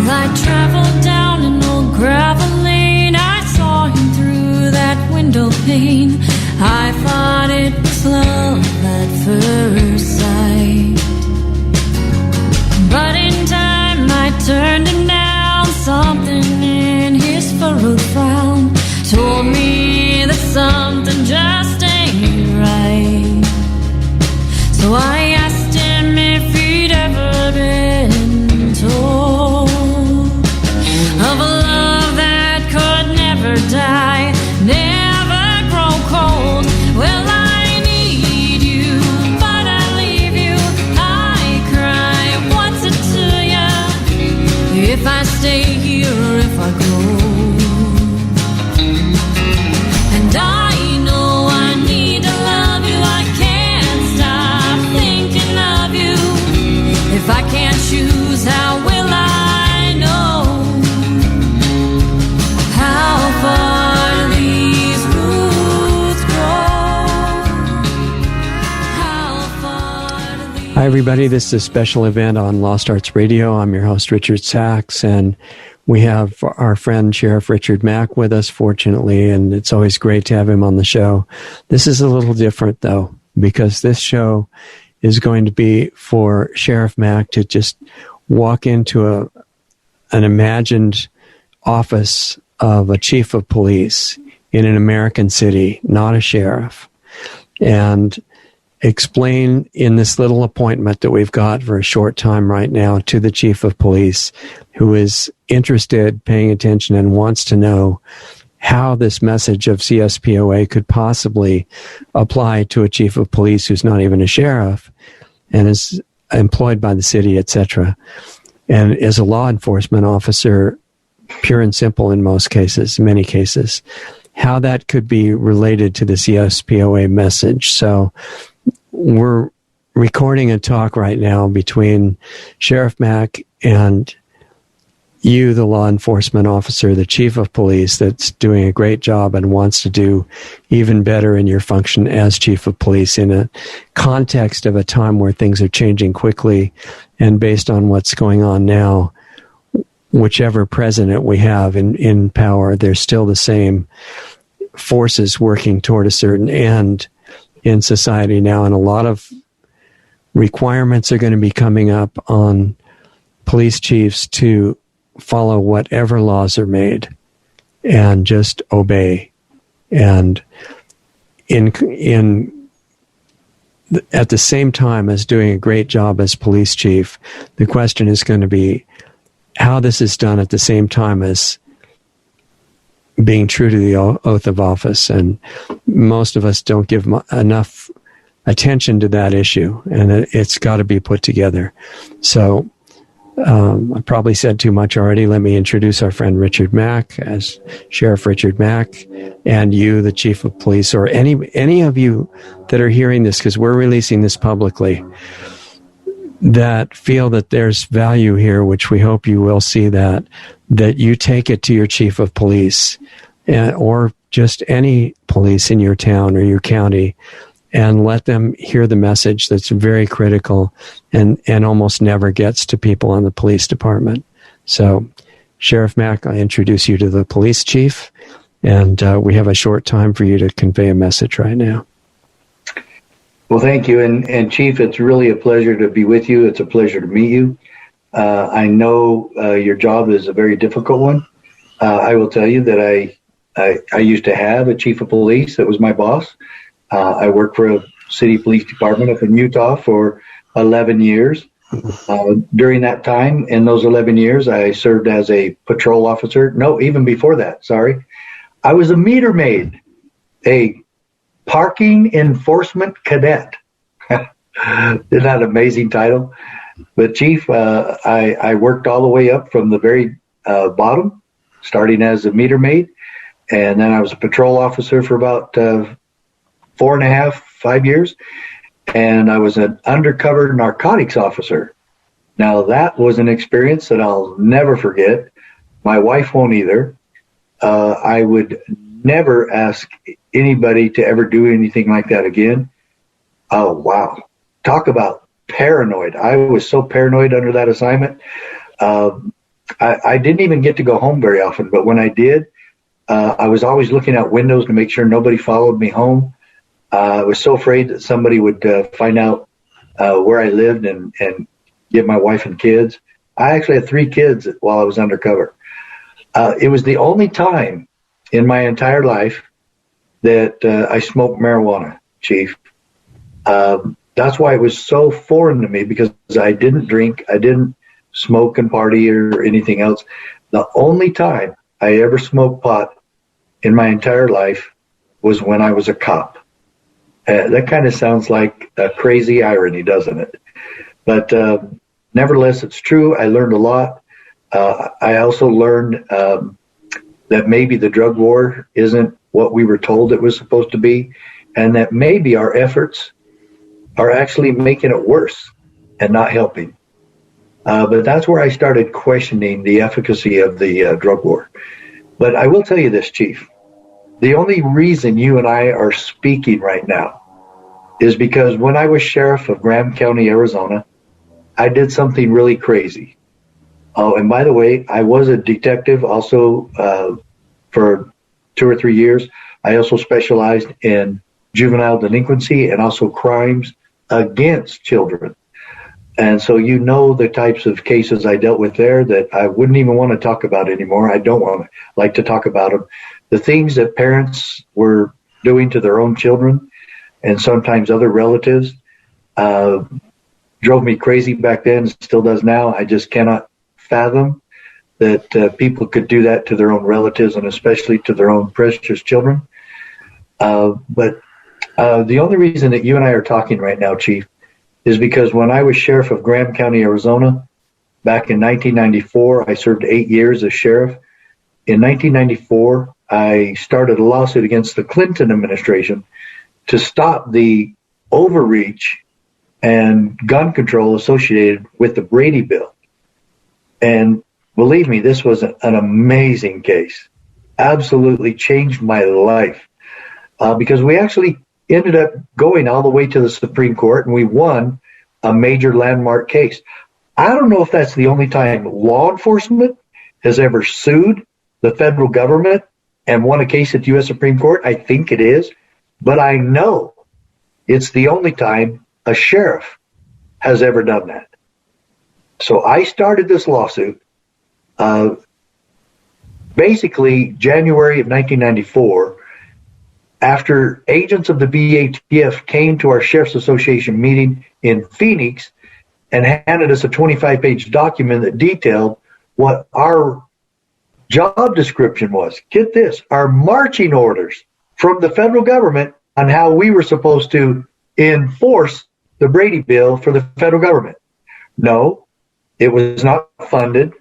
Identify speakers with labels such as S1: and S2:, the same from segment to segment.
S1: I traveled down an old gravel lane. I saw him through that window pane. I thought it was love at first sight. But in time I turned him down. Something in his furrowed frown told me that something just ain't right. So I asked him if he'd ever been told of a love that could never die, never grow cold. Well, I need you, but I leave you. I cry, what's it to you if I stay here or if I go? And I know I need to love you. I can't stop thinking of you. If I can't choose, how will I know how far these roots grow? How far these...
S2: Hi, everybody. This is a special event on Lost Arts Radio. I'm your host, Richard Sachs, and we have our friend Sheriff Richard Mack with us, fortunately, and it's always great to have him on the show. This is a little different, though, because this show is going to be for Sheriff Mack to just walk into an imagined office of a chief of police in an American city, not a sheriff, and explain in this little appointment that we've got for a short time right now to the chief of police, who is interested, paying attention, and wants to know how this message of CSPOA could possibly apply to a chief of police who's not even a sheriff and is employed by the city, etc., and is a law enforcement officer, pure and simple in most cases, many cases, how that could be related to the CSPOA message. So we're recording a talk right now between Sheriff Mack and you, the law enforcement officer, the chief of police that's doing a great job and wants to do even better in your function as chief of police in a context of a time where things are changing quickly, and based on what's going on now, whichever president we have in power, there's still the same forces working toward a certain end in society now, and a lot of requirements are going to be coming up on police chiefs to follow whatever laws are made and just obey. And at the same time as doing a great job as police chief, the question is going to be how this is done at the same time as being true to the oath of office. And most of us don't give enough attention to that issue, and it's got to be put together. So I probably said too much already. Let me introduce our friend Richard Mack as Sheriff Richard Mack, and you, the chief of police, or any of you that are hearing this, because we're releasing this publicly, that feel that there's value here, which we hope you will see, that you take it to your chief of police or just any police in your town or your county, and let them hear the message that's very critical and almost never gets to people in the police department. So, Sheriff Mack, I introduce you to the police chief, and we have a short time for you to convey a message right now.
S3: Well, thank you. And Chief, it's really a pleasure to be with you. It's a pleasure to meet you. I know your job is a very difficult one. I will tell you that I used to have a chief of police that was my boss. I worked for a city police department up in Utah for 11 years. During that time, in those 11 years, I served as a patrol officer. No, even before that, sorry. I was a meter maid, a parking enforcement cadet. Isn't that an amazing title? But Chief, I worked all the way up from the very bottom, starting as a meter maid. And then I was a patrol officer for about 4.5, 5 years. And I was an undercover narcotics officer. Now, that was an experience that I'll never forget. My wife won't either. I would never ask anybody to ever do anything like that again. Oh, wow. Talk about paranoid. I was so paranoid under that assignment. I didn't even get to go home very often, but when I did, I was always looking out windows to make sure nobody followed me home. I was so afraid that somebody would find out where I lived and get my wife and kids. I actually had 3 kids while I was undercover. It was the only time in my entire life that I smoked marijuana, Chief. That's why it was so foreign to me, because I didn't drink, I didn't smoke and party or anything else. The only time I ever smoked pot in my entire life was when I was a cop. That kind of sounds like a crazy irony, doesn't it? But nevertheless, it's true. I learned a lot. I also learned that maybe the drug war isn't what we were told it was supposed to be, and that maybe our efforts are actually making it worse and not helping. But that's where I started questioning the efficacy of the drug war. But I will tell you this, Chief. The only reason you and I are speaking right now is because when I was sheriff of Graham County, Arizona, I did something really crazy. Oh, and by the way, I was a detective also for 2 or 3 years. I also specialized in juvenile delinquency and also crimes against children. And so you know the types of cases I dealt with there that I wouldn't even want to talk about anymore. I don't like to talk about them. The things that parents were doing to their own children and sometimes other relatives drove me crazy back then, still does now. I just cannot fathom that people could do that to their own relatives and especially to their own precious children. But the only reason that you and I are talking right now, Chief, is because when I was sheriff of Graham County, Arizona, back in 1994, I served 8 years as sheriff. In 1994, I started a lawsuit against the Clinton administration to stop the overreach and gun control associated with the Brady bill. And believe me, this was an amazing case. Absolutely changed my life because we actually ended up going all the way to the Supreme Court, and we won a major landmark case. I don't know if that's the only time law enforcement has ever sued the federal government and won a case at the U.S. Supreme Court. I think it is, but I know it's the only time a sheriff has ever done that. So I started this lawsuit basically January of 1994, after agents of the BATF came to our Sheriff's Association meeting in Phoenix and handed us a 25-page document that detailed what our job description was. Get this, our marching orders from the federal government on how we were supposed to enforce the Brady bill for the federal government. No, it was not funded.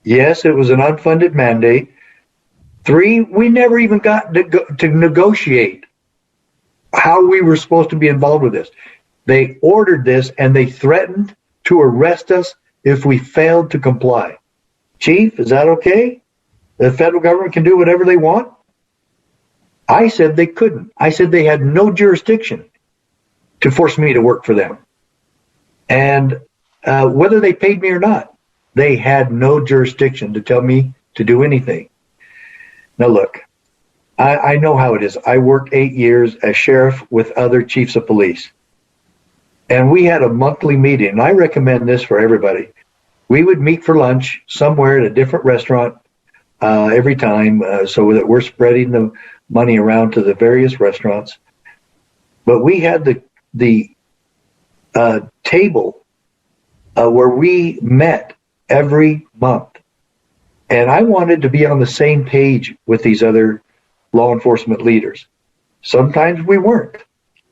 S3: Yes, it was an unfunded mandate. 3, we never even got to negotiate how we were supposed to be involved with this. They ordered this and they threatened to arrest us if we failed to comply. Chief, is that okay? The federal government can do whatever they want? I said they couldn't. I said they had no jurisdiction to force me to work for them. And whether they paid me or not, they had no jurisdiction to tell me to do anything. Now look, I know how it is. I worked 8 years as sheriff with other chiefs of police. And we had a monthly meeting, and I recommend this for everybody. We would meet for lunch somewhere at a different restaurant every time so that we're spreading the money around to the various restaurants. But we had the table where we met every month. And I wanted to be on the same page with these other law enforcement leaders. Sometimes we weren't,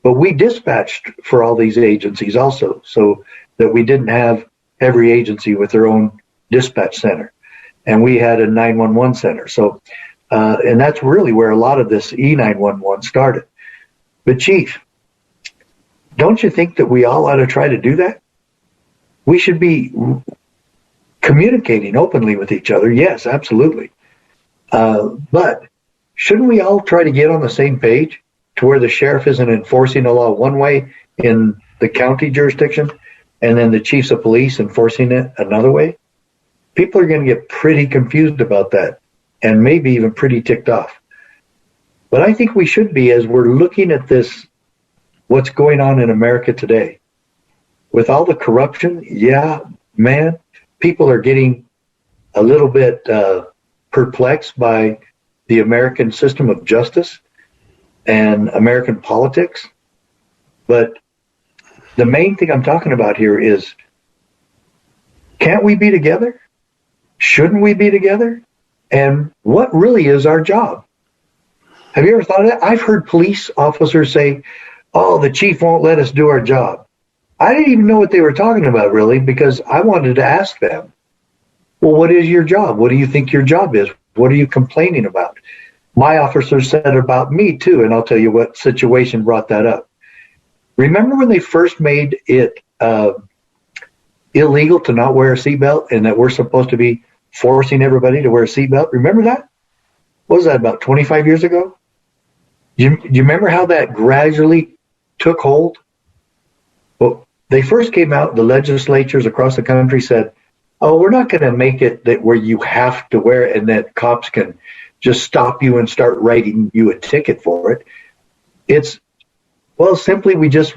S3: but we dispatched for all these agencies also, so that we didn't have every agency with their own dispatch center. And we had a 911 center. So, and that's really where a lot of this E911 started. But Chief, don't you think that we all ought to try to do that? We should be communicating openly with each other. Yes, absolutely. But shouldn't we all try to get on the same page to where the sheriff isn't enforcing a law one way in the county jurisdiction and then the chiefs of police enforcing it another way? people are going to get pretty confused about that and maybe even pretty ticked off. But I think we should be, as we're looking at this, what's going on in America today. With all the corruption, yeah, man, people are getting a little bit perplexed by the American system of justice and American politics. But the main thing I'm talking about here is, can't we be together? Shouldn't we be together? And what really is our job? Have you ever thought of that? I've heard police officers say, oh, the chief won't let us do our job. I didn't even know what they were talking about, really, because I wanted to ask them, well, what is your job? What do you think your job is? What are you complaining about? My officer said about me, too, and I'll tell you what situation brought that up. Remember when they first made it illegal to not wear a seatbelt and that we're supposed to be forcing everybody to wear a seatbelt? Remember that? What was that, about 25 years ago? You remember how that gradually took hold? Well, they first came out, the legislatures across the country said, oh, we're not going to make it that where you have to wear it and that cops can just stop you and start writing you a ticket for it. It's, well, simply we just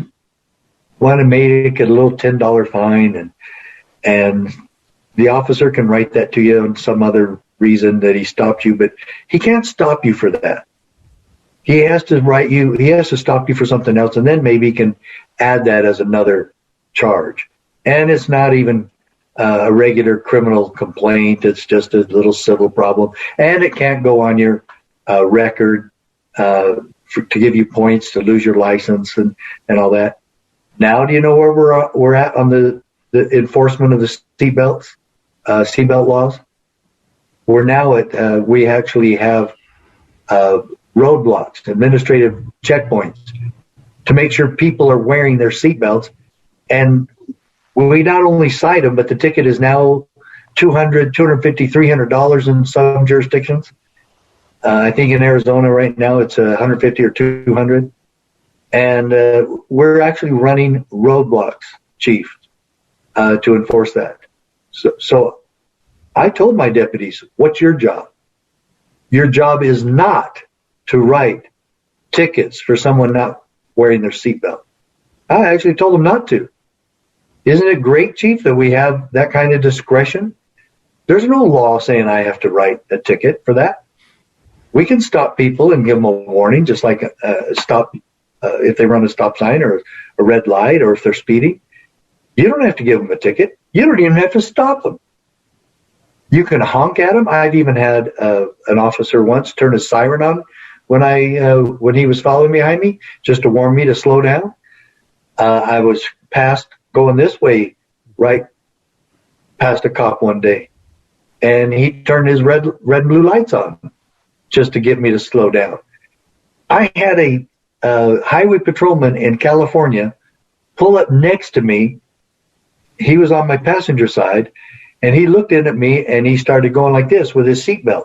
S3: want to make it a little $10 fine and the officer can write that to you on some other reason that he stopped you, but he can't stop you for that. He has to stop you for something else, and then maybe he can add that as another charge. And it's not even a regular criminal complaint. It's just a little civil problem. And it can't go on your record to give you points to lose your license and all that. Now, do you know where we're at on the enforcement of the seatbelt laws? We're now at, we actually have roadblocks, administrative checkpoints to make sure people are wearing their seatbelts. And we not only cite them, but the ticket is now $200, $250, $300 in some jurisdictions. I think in Arizona right now it's $150 or $200. And we're actually running roadblocks, Chief, to enforce that. So I told my deputies, what's your job? Your job is not to write tickets for someone not wearing their seatbelt. I actually told them not to. Isn't it great, Chief, that we have that kind of discretion? There's no law saying I have to write a ticket for that. We can stop people and give them a warning, just like stop if they run a stop sign or a red light or if they're speeding. You don't have to give them a ticket. You don't even have to stop them. You can honk at them. I've even had an officer once turn his siren on when he was following behind me, just to warn me to slow down. I was going this way, right past a cop one day, and he turned his red and blue lights on just to get me to slow down. I had a highway patrolman in California pull up next to me. He was on my passenger side, and he looked in at me, and he started going like this with his seatbelt.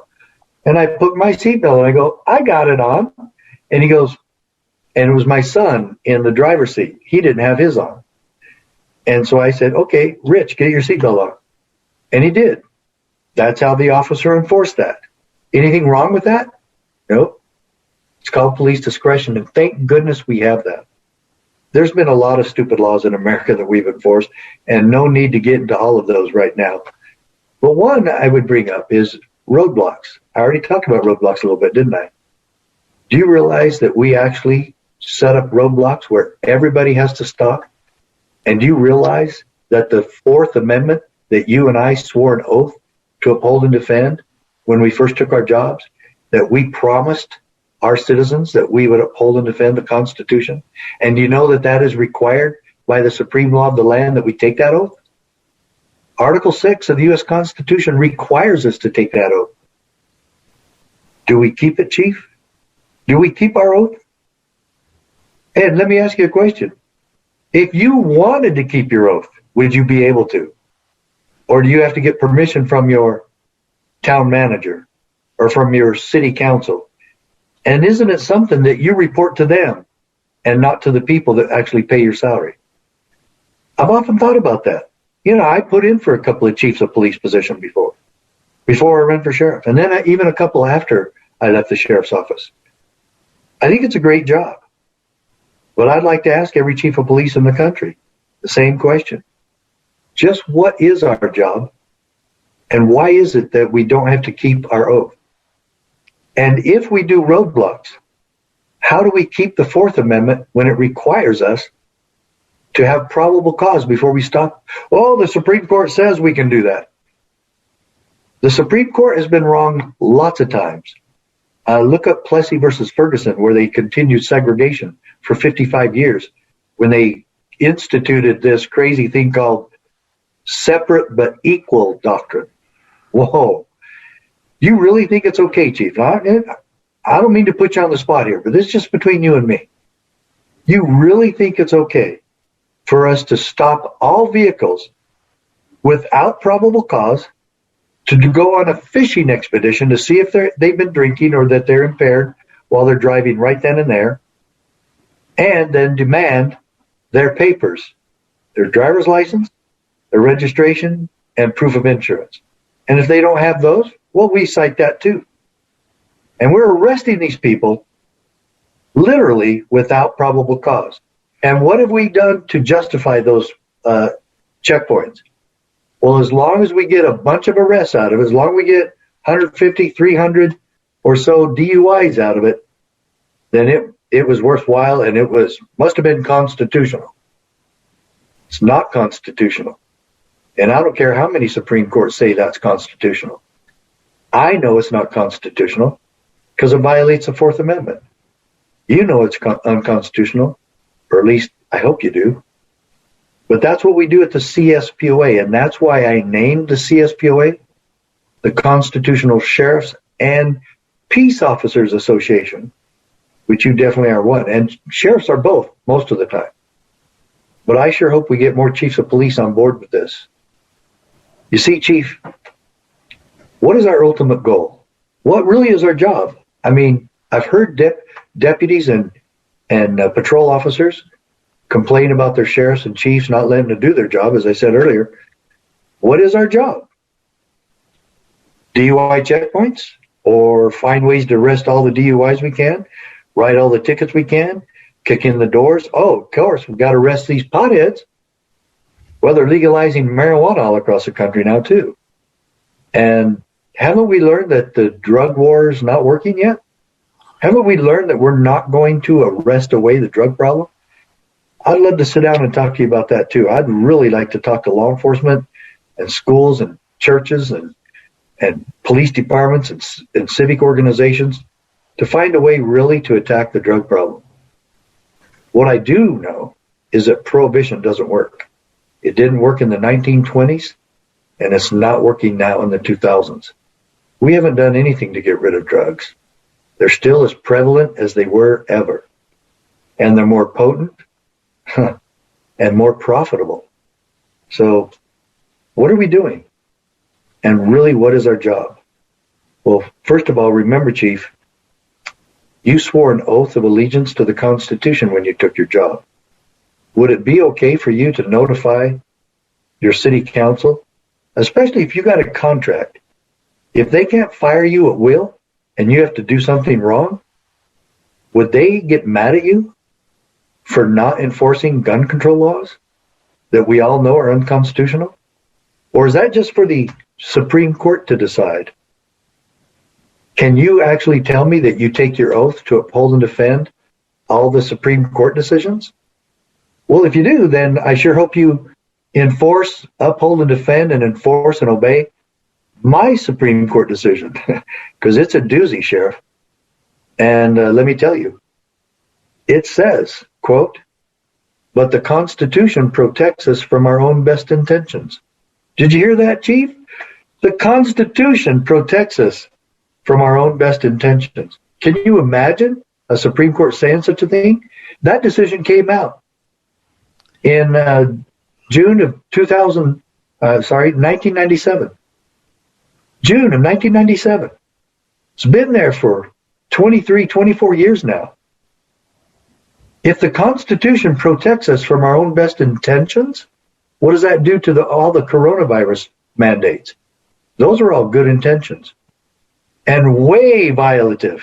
S3: And I put my seatbelt, and I go, I got it on. And he goes, and it was my son in the driver's seat. He didn't have his on. And so I said, okay, Rich, get your seatbelt on. And he did. That's how the officer enforced that. Anything wrong with that? Nope. It's called police discretion, and thank goodness we have that. There's been a lot of stupid laws in America that we've enforced, and no need to get into all of those right now. But one I would bring up is roadblocks. I already talked about roadblocks a little bit, didn't I? Do you realize that we actually set up roadblocks where everybody has to stop? And do you realize that the Fourth Amendment that you and I swore an oath to uphold and defend when we first took our jobs, that we promised our citizens that we would uphold and defend the Constitution? And do you know that that is required by the supreme law of the land that we take that oath? Article 6 of the U.S. Constitution requires us to take that oath. Do we keep it, Chief? Do we keep our oath? And let me ask you a question. If you wanted to keep your oath, would you be able to? Or do you have to get permission from your town manager or from your city council? And isn't it something that you report to them and not to the people that actually pay your salary? I've often thought about that. I put in for a couple of chiefs of police position before I ran for sheriff. And then even a couple after I left the sheriff's office. I think it's a great job. But I'd like to ask every chief of police in the country the same question. Just what is our job? And why is it that we don't have to keep our oath? And if we do roadblocks, how do we keep the Fourth Amendment when it requires us to have probable cause before we stop? Oh, the Supreme Court says we can do that. The Supreme Court has been wrong lots of times. Look up Plessy versus Ferguson, where they continued segregation for 55 years when they instituted this crazy thing called separate but equal doctrine. Whoa. You really think it's okay, Chief? I don't mean to put you on the spot here, but this is just between you and me. You really think it's okay for us to stop all vehicles without probable cause to go on a fishing expedition to see if they've been drinking or that they're impaired while they're driving right then and there, and then demand their papers, their driver's license, their registration, and proof of insurance? And if they don't have those, well, we cite that too. And we're arresting these people literally without probable cause. And what have we done to justify those checkpoints? Well, as long as we get a bunch of arrests out of it, as long as we get 150, 300 or so DUIs out of it, then it was worthwhile, and must have been constitutional. It's not constitutional. And I don't care how many Supreme Courts say that's constitutional. I know it's not constitutional because it violates the Fourth Amendment. You know it's unconstitutional, or at least I hope you do. But that's what we do at the CSPOA, and that's why I named the CSPOA the Constitutional Sheriffs and Peace Officers Association, which you definitely are one. And sheriffs are both most of the time. But I sure hope we get more chiefs of police on board with this. You see, Chief, what is our ultimate goal? What really is our job? I mean, I've heard deputies and patrol officers complain about their sheriffs and chiefs not letting them do their job, as I said earlier. What is our job? DUI checkpoints? Or find ways to arrest all the DUIs we can? Write all the tickets we can? Kick in the doors? Oh, of course, we've got to arrest these potheads. Well, they're legalizing marijuana all across the country now, too. And haven't we learned that the drug war is not working yet? Haven't we learned that we're not going to arrest away the drug problem? I'd love to sit down and talk to you about that, too. I'd really like to talk to law enforcement and schools and churches and police departments and civic organizations to find a way really to attack the drug problem. What I do know is that prohibition doesn't work. It didn't work in the 1920s, and it's not working now in the 2000s. We haven't done anything to get rid of drugs. They're still as prevalent as they were ever. And they're more potent and more profitable. So what are we doing? And really, what is our job? Well, first of all, remember, Chief, you swore an oath of allegiance to the Constitution when you took your job. Would it be okay for you to notify your city council, especially if you got a contract, if they can't fire you at will and you have to do something wrong, would they get mad at you for not enforcing gun control laws that we all know are unconstitutional? Or is that just for the Supreme Court to decide? Can you actually tell me that you take your oath to uphold and defend all the Supreme Court decisions? Well, if you do, then I sure hope you enforce, uphold, and defend and enforce and obey my Supreme Court decision, because it's a doozy, Sheriff. And let me tell you, it says, quote, "But the Constitution protects us from our own best intentions." Did you hear that, Chief? The Constitution protects us from our own best intentions. Can you imagine a Supreme Court saying such a thing? That decision came out in June of 1997. June of 1997. It's been there for 23, 24 years now. If the Constitution protects us from our own best intentions, What does that do to all the coronavirus mandates? Those are all good intentions and way violative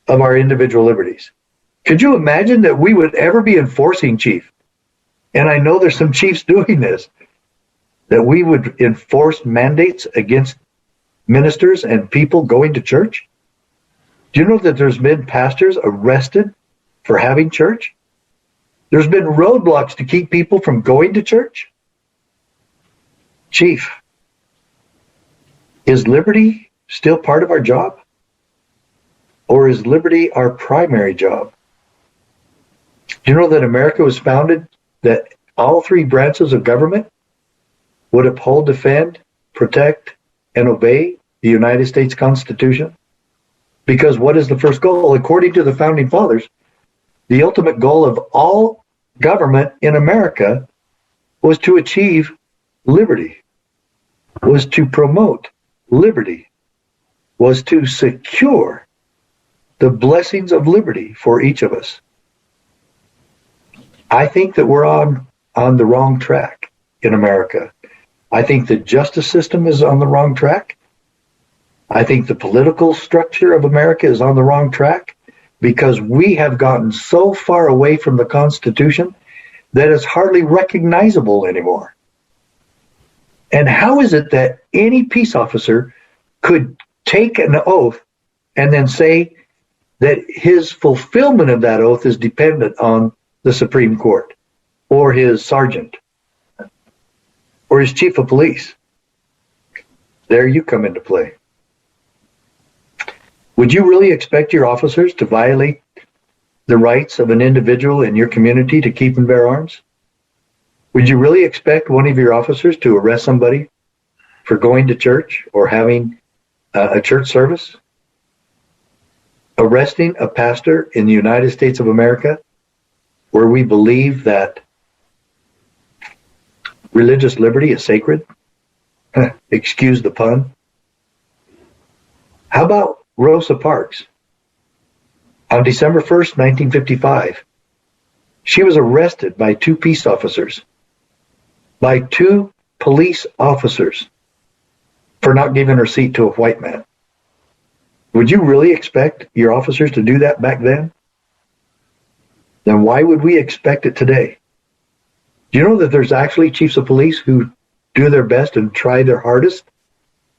S3: of our individual liberties. Could you imagine that we would ever be enforcing, Chief? And I know there's some chiefs doing this, that we would enforce mandates against ministers and people going to church? Do you know that there's been pastors arrested for having church? There's been roadblocks to keep people from going to church? Chief, is liberty still part of our job? Or is liberty our primary job? Do you know that America was founded that all three branches of government would uphold, defend, protect, and obey the United States Constitution? Because what is the first goal? According to the Founding Fathers, the ultimate goal of all government in America was to achieve liberty, was to promote liberty, was to secure the blessings of liberty for each of us. I think that we're on the wrong track in America. I think the justice system is on the wrong track. I think the political structure of America is on the wrong track because we have gotten so far away from the Constitution that it's hardly recognizable anymore. And how is it that any peace officer could take an oath and then say that his fulfillment of that oath is dependent on the Supreme Court or his sergeant or his chief of police? There you come into play. Would you really expect your officers to violate the rights of an individual in your community to keep and bear arms? Would you really expect one of your officers to arrest somebody for going to church or having a church service? Arresting a pastor in the United States of America, where we believe that religious liberty is sacred? Excuse the pun. How about Rosa Parks? On December 1st, 1955, she was arrested by two peace officers, by two police officers, for not giving her seat to a white man. Would you really expect your officers to do that back then? Then why would we expect it today? Do you know that there's actually chiefs of police who do their best and try their hardest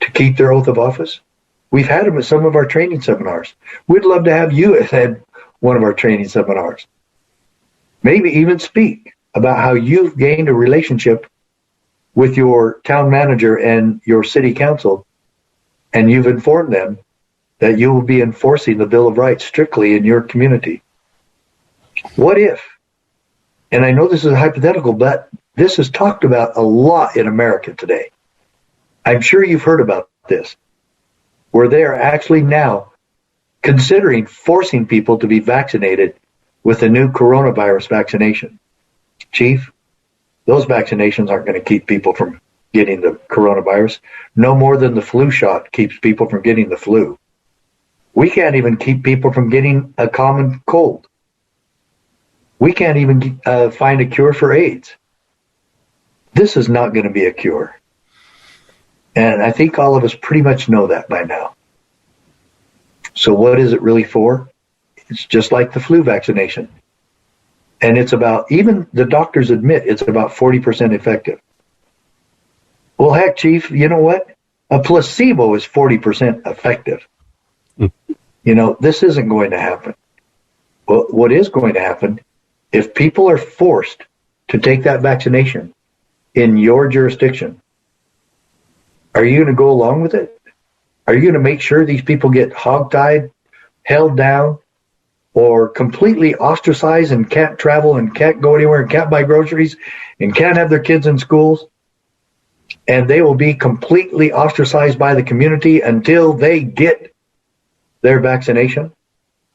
S3: to keep their oath of office? We've had them at some of our training seminars. We'd love to have you at one of our training seminars. Maybe even speak about how you've gained a relationship with your town manager and your city council, and you've informed them that you will be enforcing the Bill of Rights strictly in your community. What if, and I know this is hypothetical, but this is talked about a lot in America today. I'm sure you've heard about this, where they are actually now considering forcing people to be vaccinated with the new coronavirus vaccination. Chief, those vaccinations aren't going to keep people from getting the coronavirus, no more than the flu shot keeps people from getting the flu. We can't even keep people from getting a common cold. We can't even find a cure for AIDS. This is not going to be a cure. And I think all of us pretty much know that by now. So what is it really for? It's just like the flu vaccination. And it's about, even the doctors admit, it's about 40% effective. Well, heck, Chief, you know what? A placebo is 40% effective. You know, this isn't going to happen. Well, what is going to happen, if people are forced to take that vaccination in your jurisdiction, are you going to go along with it? Are you going to make sure these people get hogtied, held down, or completely ostracized and can't travel and can't go anywhere and can't buy groceries and can't have their kids in schools? And they will be completely ostracized by the community until they get their vaccination?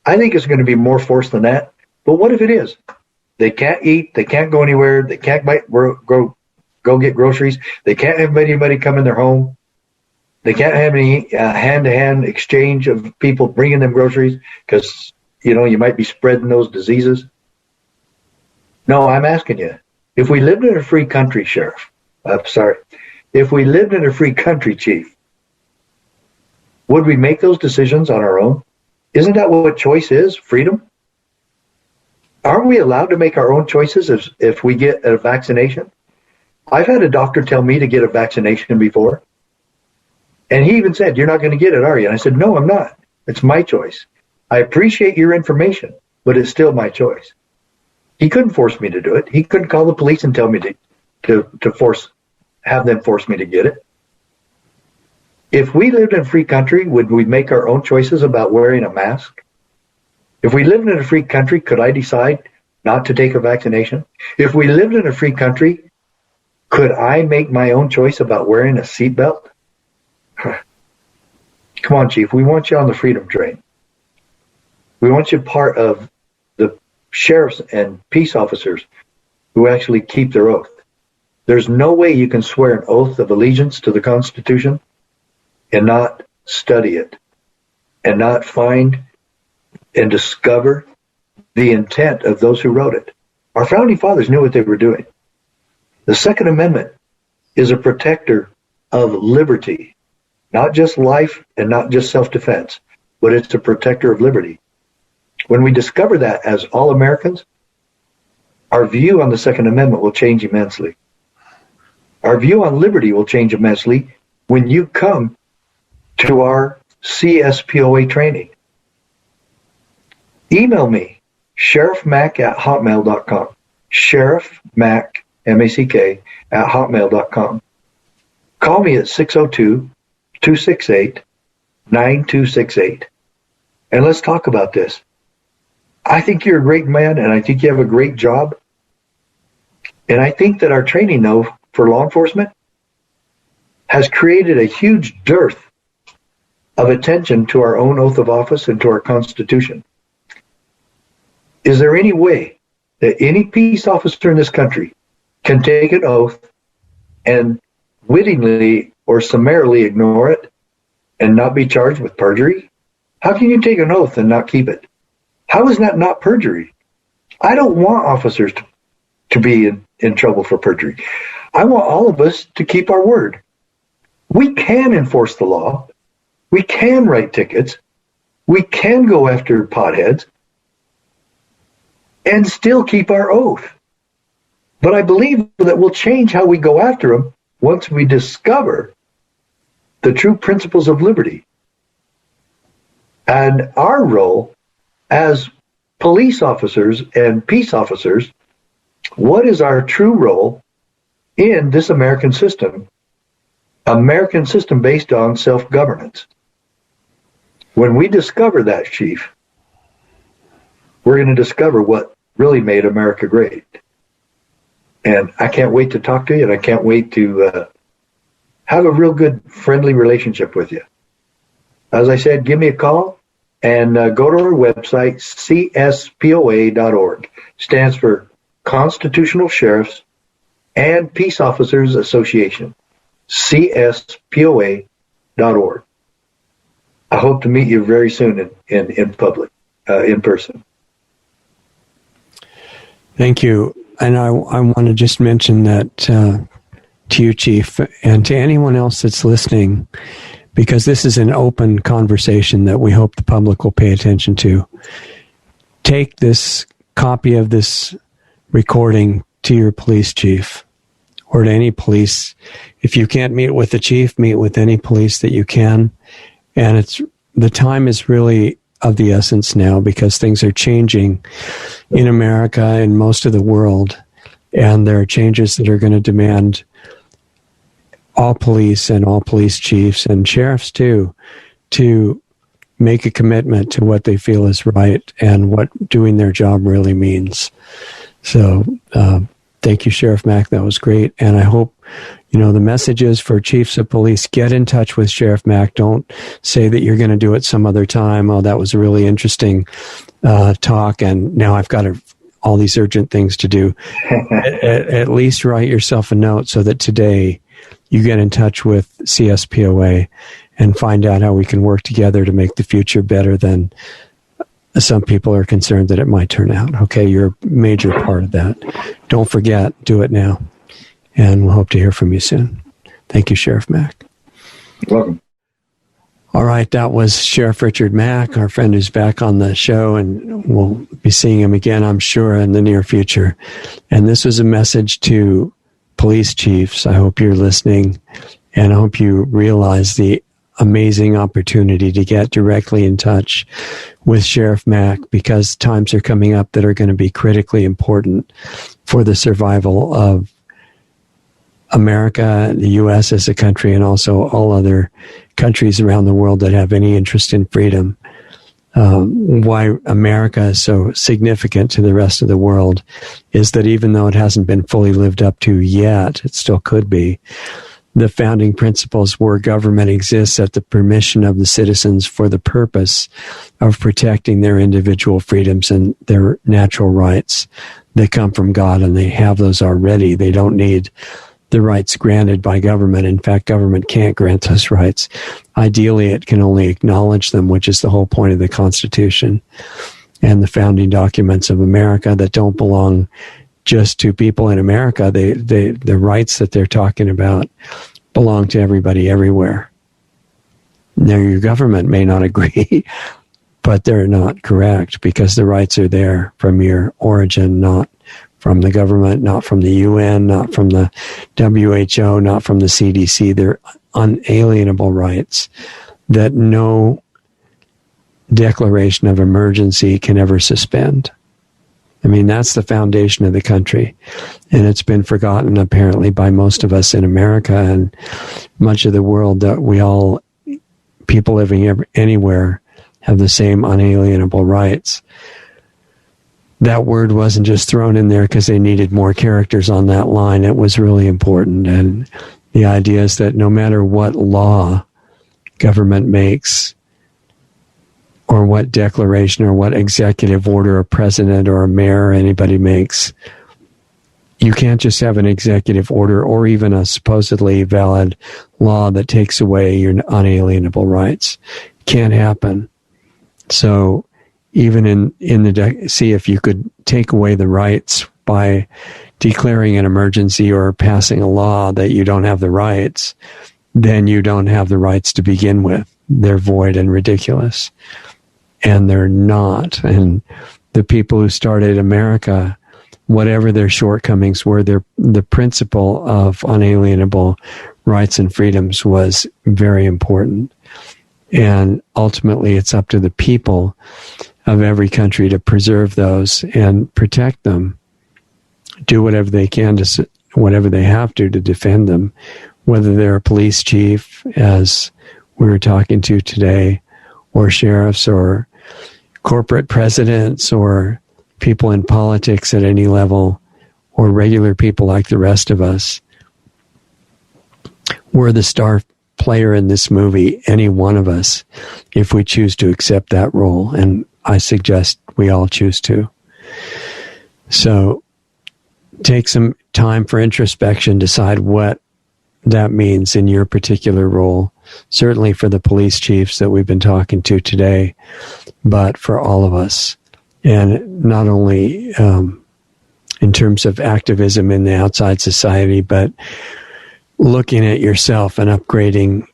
S3: I think it's going to be more force than that. But what if it is? They can't eat, they can't go anywhere, they can't go get groceries, they can't have anybody come in their home, they can't have any hand-to-hand exchange of people bringing them groceries because, you know, you might be spreading those diseases. No, I'm asking you, If we lived in a free country, Sheriff, if we lived in a free country, Chief, would we make those decisions on our own? Isn't that what choice is? Freedom? Aren't we allowed to make our own choices if we get a vaccination? I've had a doctor tell me to get a vaccination before. And he even said, "You're not going to get it, are you?" And I said, "No, I'm not. It's my choice. I appreciate your information, but it's still my choice." He couldn't force me to do it. He couldn't call the police and tell me to have them force me to get it. If we lived in a free country, would we make our own choices about wearing a mask? If we lived in a free country, could I decide not to take a vaccination? If we lived in a free country, could I make my own choice about wearing a seatbelt? Come on, Chief. We want you on the freedom train. We want you part of the sheriffs and peace officers who actually keep their oath. There's no way you can swear an oath of allegiance to the Constitution and not study it and not find and discover the intent of those who wrote it. Our founding fathers knew what they were doing. The Second Amendment is a protector of liberty, not just life and not just self-defense, but it's a protector of liberty. When we discover that as all Americans, our view on the Second Amendment will change immensely. Our view on liberty will change immensely when you come to our CSPOA training. Email me, sheriffmack@hotmail.com. Sheriff Mack, M-A-C-K, @hotmail.com. Call me at 602-268-9268. And let's talk about this. I think you're a great man, and I think you have a great job. And I think that our training, though, for law enforcement has created a huge dearth of attention to our own oath of office and to our Constitution. Is there any way that any peace officer in this country can take an oath and wittingly or summarily ignore it and not be charged with perjury? How can you take an oath and not keep it? How is that not perjury? I don't want officers to be in trouble for perjury. I want all of us to keep our word. We can enforce the law. We can write tickets. We can go after potheads and still keep our oath. But I believe that we'll change how we go after them once we discover the true principles of liberty. And our role as police officers and peace officers, what is our true role in this American system based on self-governance? When we discover that, Chief, we're going to discover what really made America great. And I can't wait to talk to you, and I can't wait to have a real good, friendly relationship with you. As I said, give me a call and go to our website, CSPOA.org. Stands for Constitutional Sheriffs and Peace Officers Association, CSPOA.org. I hope to meet you very soon in public, in person.
S2: Thank you. And I want to just mention that to you, Chief, and to anyone else that's listening, because this is an open conversation that we hope the public will pay attention to. Take this copy of this recording to your police chief or to any police. If you can't meet with the chief, meet with any police that you can. And the time is really of the essence now because things are changing in America and most of the world. And there are changes that are going to demand all police and all police chiefs and sheriffs too, to make a commitment to what they feel is right and what doing their job really means. So thank you, Sheriff Mack. That was great. And I hope, the messages for chiefs of police, get in touch with Sheriff Mack. Don't say that you're going to do it some other time. Oh, that was a really interesting talk, and now I've got all these urgent things to do. At least write yourself a note so that today you get in touch with CSPOA and find out how we can work together to make the future better than some people are concerned that it might turn out. Okay, you're a major part of that. Don't forget, do it now. And we'll hope to hear from you soon. Thank you, Sheriff Mack.
S3: You're welcome.
S2: All right, that was Sheriff Richard Mack, our friend who's back on the show, and we'll be seeing him again, I'm sure, in the near future. And this was a message to police chiefs. I hope you're listening, and I hope you realize the amazing opportunity to get directly in touch with Sheriff Mack, because times are coming up that are going to be critically important for the survival of America, the U.S. as a country, and also all other countries around the world that have any interest in freedom. Why America is so significant to the rest of the world is that even though it hasn't been fully lived up to yet, it still could be. The founding principles were government exists at the permission of the citizens for the purpose of protecting their individual freedoms and their natural rights that come from God, and they have those already. They don't need the rights granted by government. In fact, government can't grant those rights. Ideally, it can only acknowledge them, which is the whole point of the Constitution and the founding documents of America that don't belong just to people in America. The rights that they're talking about belong to everybody everywhere. Now, your government may not agree, but they're not correct, because the rights are there from your origin, not from the government, not from the UN, not from the WHO, not from the CDC. They're unalienable rights that no declaration of emergency can ever suspend. I mean, that's the foundation of the country. And it's been forgotten, apparently, by most of us in America and much of the world, that we all, people living anywhere, have the same unalienable rights. That word wasn't just thrown in there because they needed more characters on that line. It was really important. And the idea is that no matter what law government makes, or what declaration or what executive order a president or a mayor or anybody makes, you can't just have an executive order or even a supposedly valid law that takes away your unalienable rights. Can't happen. So even see if you could take away the rights by declaring an emergency or passing a law that you don't have the rights, then you don't have the rights to begin with. They're void and ridiculous. And they're not. And the people who started America, whatever their shortcomings were, the principle of unalienable rights and freedoms was very important. And ultimately, it's up to the people of every country to preserve those and protect them. Do whatever they can whatever they have to defend them, whether they're a police chief, as we were talking to today, or sheriffs, or corporate presidents, or people in politics at any level, or regular people like the rest of us. We're the star player in this movie, any one of us, if we choose to accept that role. And I suggest we all choose to. So take some time for introspection, decide what that means in your particular role, certainly for the police chiefs that we've been talking to today, but for all of us. And not only in terms of activism in the outside society, but looking at yourself and upgrading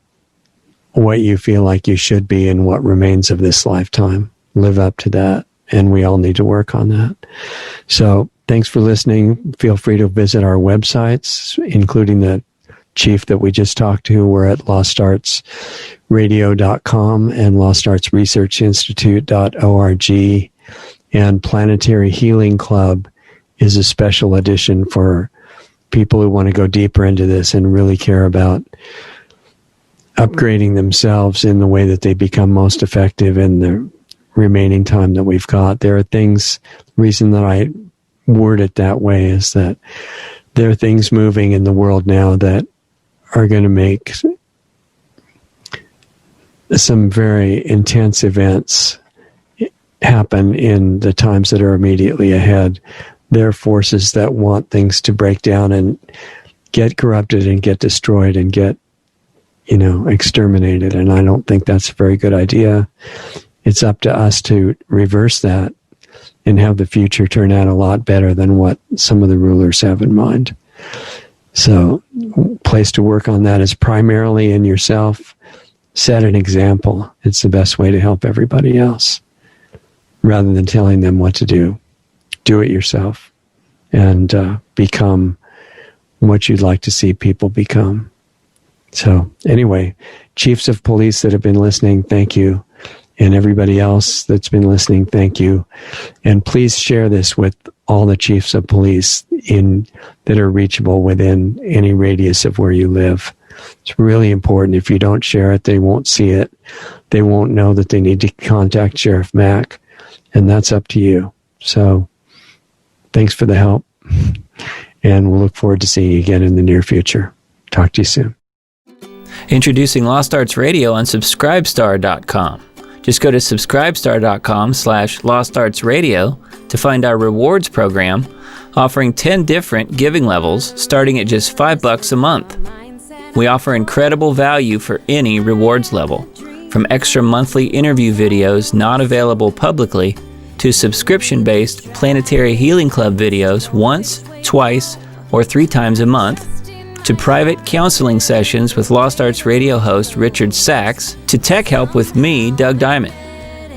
S2: what you feel like you should be in what remains of this lifetime. Live up to that, and we all need to work on that. So thanks for listening. Feel free to visit our websites, including the chief that we just talked to. We're at lostartsradio.com and lostartsresearchinstitute.org. And Planetary Healing Club is a special edition for people who want to go deeper into this and really care about upgrading themselves in the way that they become most effective in the remaining time that we've got. There are things, the reason that I word it that way is that there are things moving in the world now that are going to make some very intense events happen in the times that are immediately ahead. There are forces that want things to break down and get corrupted and get destroyed and get, exterminated. And I don't think that's a very good idea. it's up to us to reverse that and have the future turn out a lot better than what some of the rulers have in mind. So, place to work on that is primarily in yourself. Set an example. It's the best way to help everybody else. Rather than telling them what to do, do it yourself and become what you'd like to see people become. So anyway, chiefs of police that have been listening, thank you. And everybody else that's been listening, thank you. And please share this with all the chiefs of police that are reachable within any radius of where you live. It's really important. If you don't share it, they won't see it. They won't know that they need to contact Sheriff Mack. And that's up to you. So thanks for the help. And we'll look forward to seeing you again in the near future. Talk to you soon.
S4: Introducing Lost Arts Radio on Subscribestar.com. Just go to Subscribestar.com/LostArtsRadio to find our rewards program, offering 10 different giving levels starting at just $5 a month. We offer incredible value for any rewards level, from extra monthly interview videos not available publicly to subscription-based Planetary Healing Club videos once, twice, or 3 times a month, to private counseling sessions with Lost Arts Radio host Richard Sachs, to tech help with me, Doug Diamond.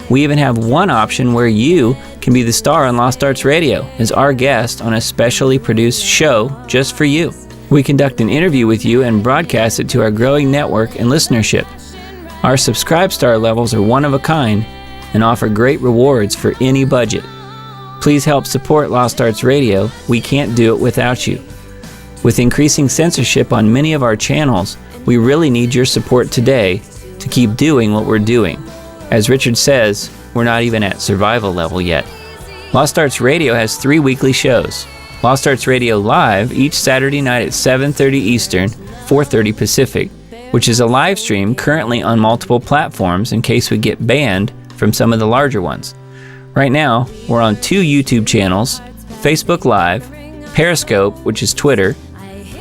S4: We even have one option where you can be the star on Lost Arts Radio as our guest on a specially produced show just for you. We conduct an interview with you and broadcast it to our growing network and listenership. Our Subscribe Star levels are one of a kind and offer great rewards for any budget. Please help support Lost Arts Radio. We can't do it without you. With increasing censorship on many of our channels, we really need your support today to keep doing what we're doing. As Richard says, we're not even at survival level yet. Lost Arts Radio has 3 weekly shows. Lost Arts Radio Live each Saturday night at 7:30 Eastern, 4:30 Pacific, which is a live stream currently on multiple platforms in case we get banned from some of the larger ones. Right now, we're on 2 YouTube channels, Facebook Live, Periscope, which is Twitter,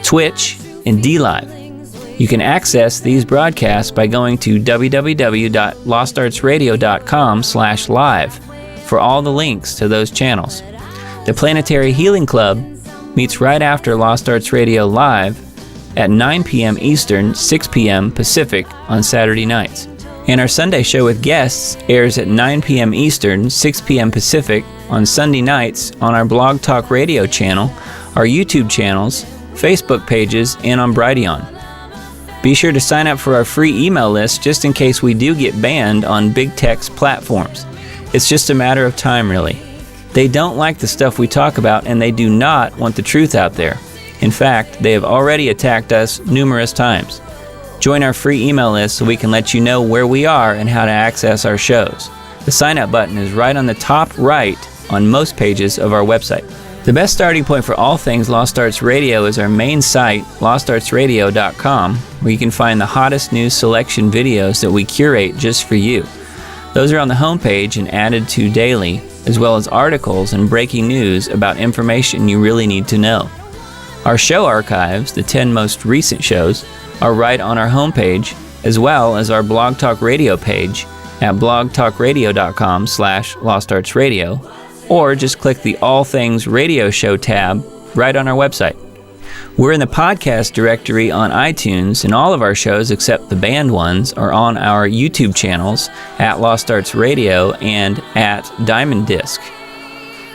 S4: Twitch, and DLive. You can access these broadcasts by going to www.lostartsradio.com/live for all the links to those channels. The Planetary Healing Club meets right after Lost Arts Radio Live at 9 p.m. Eastern, 6 p.m. Pacific on Saturday nights. And our Sunday show with guests airs at 9 p.m. Eastern, 6 p.m. Pacific on Sunday nights on our Blog Talk Radio channel, our YouTube channels, Facebook pages, and on Brady. Be sure to sign up for our free email list just in case we do get banned on big tech's platforms. It's just a matter of time, really. They don't like the stuff we talk about, and they do not want the truth out there. In fact, they have already attacked us numerous times. Join our free email list so we can let you know where we are and how to access our shows. The sign-up button is right on the top right on most pages of our website. The best starting point for all things Lost Arts Radio is our main site, lostartsradio.com, where you can find the hottest news selection videos that we curate just for you. Those are on the homepage and added to daily, as well as articles and breaking news about information you really need to know. Our show archives, the 10 most recent shows, are right on our homepage, as well as our Blog Talk Radio page at blogtalkradio.com/lostartsradio, or just click the All Things Radio Show tab right on our website. We're in the podcast directory on iTunes, and all of our shows except the banned ones are on our YouTube channels at Lost Arts Radio and at Diamond Disc.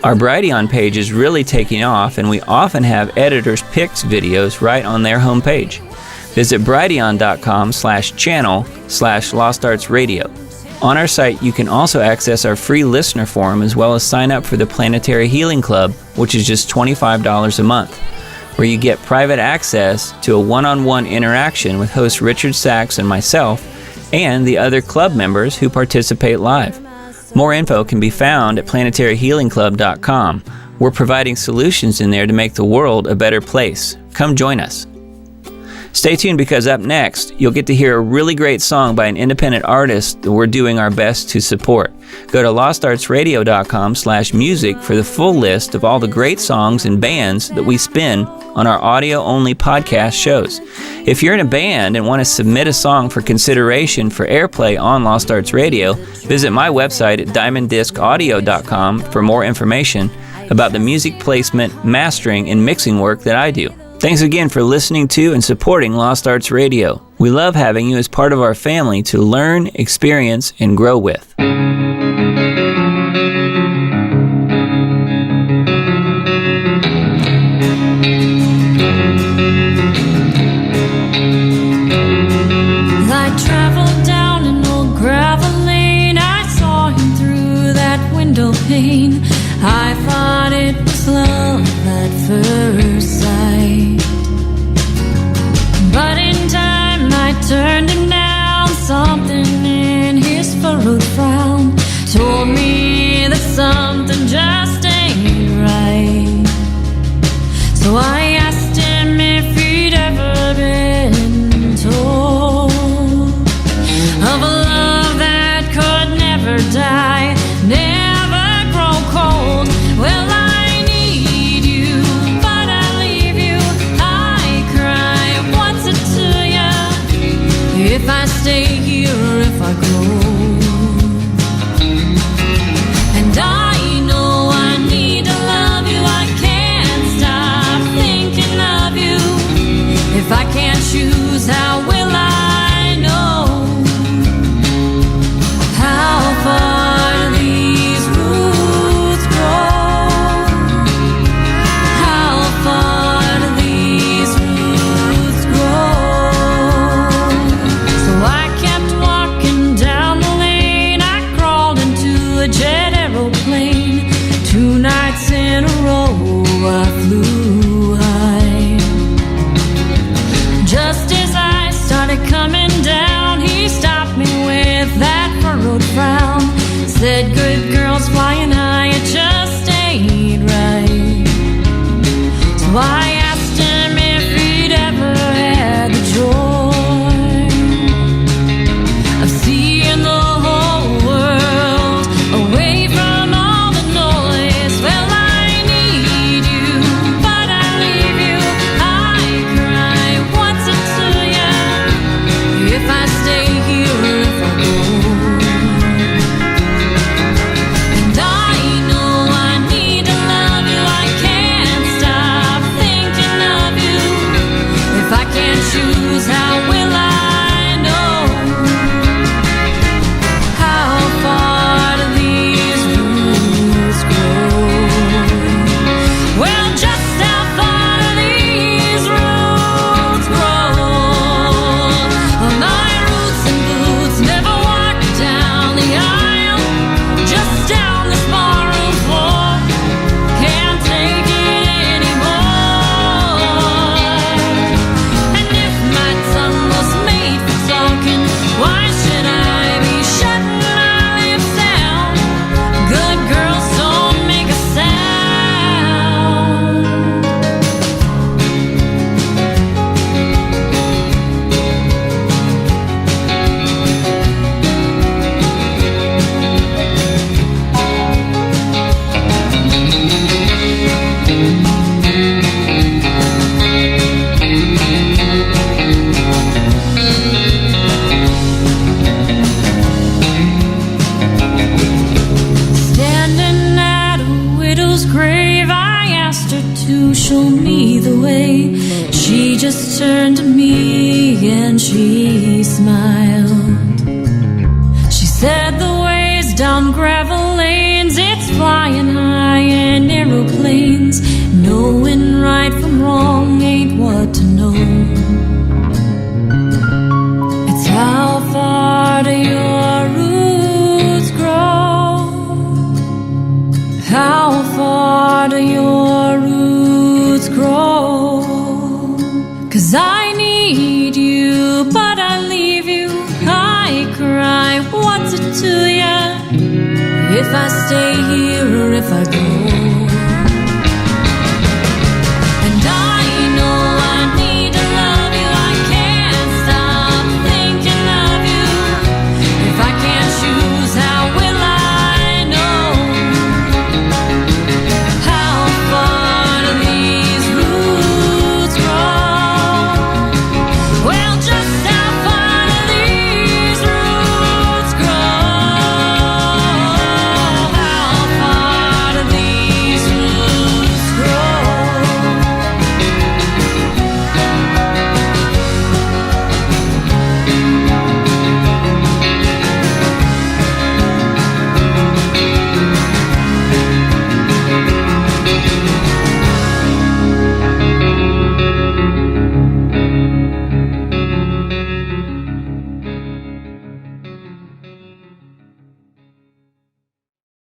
S4: Our Brady page is really taking off, and we often have editors' picks videos right on their homepage. Visit brighteon.com/channel/LostArtsRadio. On our site, you can also access our free listener forum as well as sign up for the Planetary Healing Club, which is just $25 a month, where you get private access to a one-on-one interaction with host Richard Sachs and myself and the other club members who participate live. More info can be found at planetaryhealingclub.com. We're providing solutions in there to make the world a better place. Come join us. Stay tuned because up next, you'll get to hear a really great song by an independent artist that we're doing our best to support. Go to lostartsradio.com/music for the full list of all the great songs and bands that we spin on our audio-only podcast shows. If you're in a band and want to submit a song for consideration for airplay on Lost Arts Radio, visit my website at diamonddiscaudio.com for more information about the music placement, mastering, and mixing work that I do. Thanks again for listening to and supporting Lost Arts Radio. We love having you as part of our family to learn, experience, and grow with.
S1: I traveled down an old gravel lane. I saw him through that window pane. I thought it was love at first sight, but in time I turned him down. Something in his furrowed frown told me that something just ain't right. So I asked him if he'd ever been told of a love that could never die, never grow cold. Well, I need you, but I leave you. I cry, what's it to ya? If I stay here or if I go. And I know I need to love you. I can't stop thinking of you. If I can't choose, how will I know? How far these roots grow? How far these roots grow? So I kept walking down the lane. I crawled into a jet aeroplane. 2 nights in a row I flew high. Just as I started coming down, he stopped me with that furrowed frown. Said, good girls flying high, it just ain't right. So I asked him if he'd ever had the joy of seeing the whole world away from all the noise. Well, I need you, but I leave you. I cry, what's it to ya? If I stay here or if I go. And I know I need to love you. I can't stop thinking of you. If I can't choose, how will I know? How far do these roots grow? Well, just how far do these roots grow? My roots and boots never walked down the aisle, just down this barroom floor. Can't take it anymore. And if my tongue was made for talking, why should I be shutting my lips down? Good girls don't make a sound. Standing at a widow's grave, I asked her to show me the way. She just turned to me and she smiled. She said the ways down gravel lanes, it's flying high in aeroplanes. Knowing right from wrong ain't what to know. It's how far do your roots grow? How far do your roots grow? 'Cause I need you, but I leave you. I cry, what's it to ya? If I stay here or if I go.